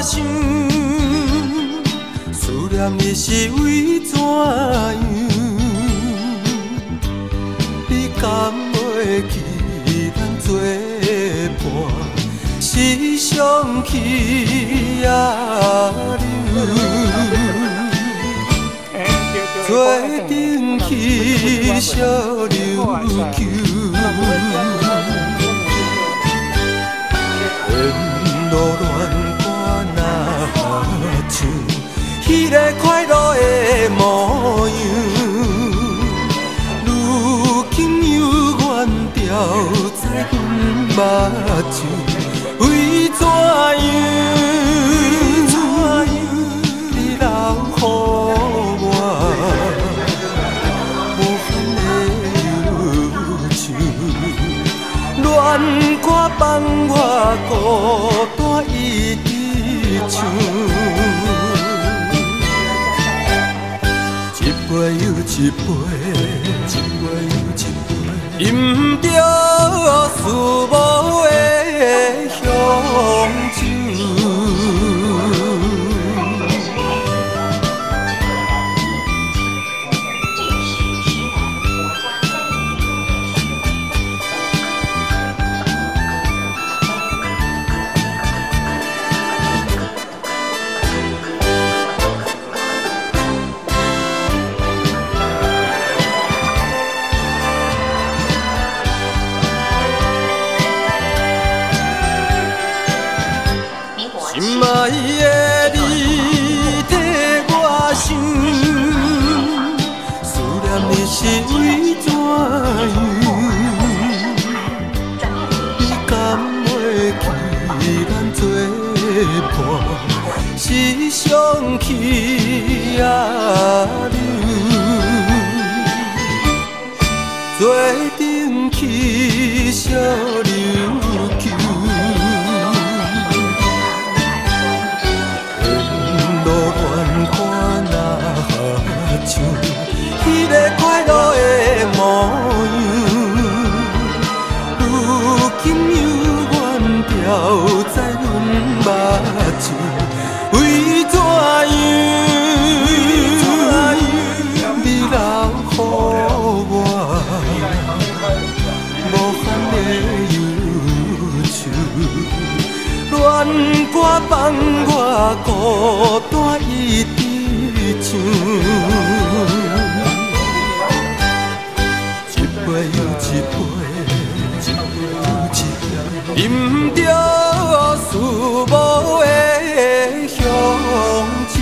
想，思念你是为怎样？你敢袂记咱作伴，时常去也留，做阵去小琉球。沿路恋歌若唱，迄个快乐的模样，如今犹原条在阮目睭，为怎样？你留予我无限的忧愁，恋歌放我孤单一直唱，一杯又一杯，饮着思无的香酒。心爱的你替我想，思念你是为怎样？你敢袂记咱作伴，时常去也留，做阵去小琉球。迄个快乐的模样，如今犹原条在阮目睭，为怎样？你留予我无限的忧愁，恋歌放我孤单一直唱。一杯又一杯，饮着思无的香酒。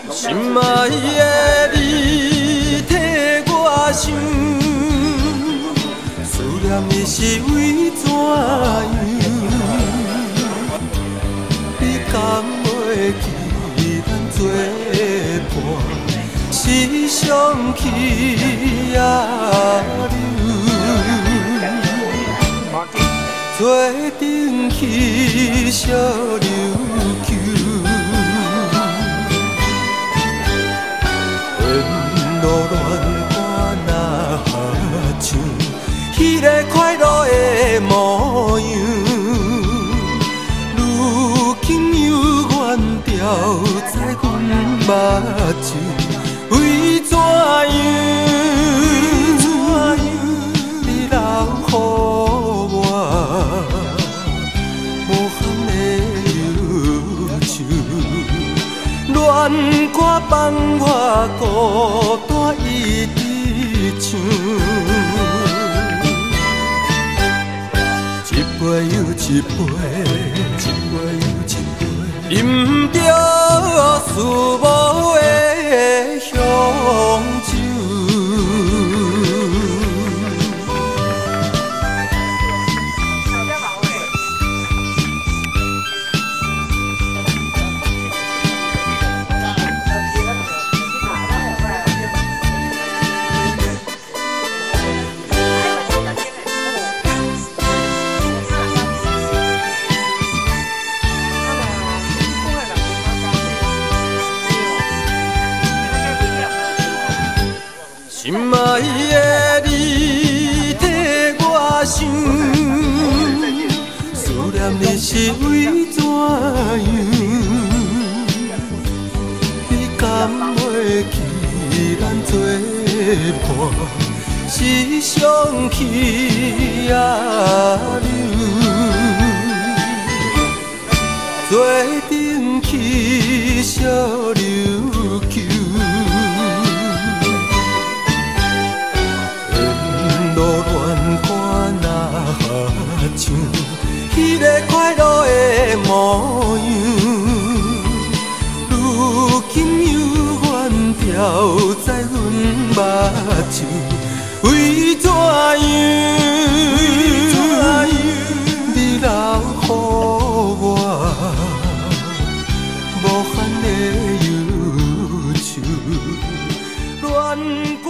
心爱的你替我想，思念你是为怎样？你敢袂记咱作伴，时常去也留，做阵去小琉球。路恋歌若唱，迄个快乐的模样，如今犹原条在阮目睭，为怎样？你留予我无限的忧愁，恋歌放我孤单一直唱，一杯又一杯，饮着思无的香酒。心爱的你替我想，思念你是为怎样？你敢袂记咱作伴是相去也留，做阵去小琉球。路乱看若像迄个快乐的模样，如今犹原条在阮目睭，为怎样？你留予我无限的忧愁，恋歌。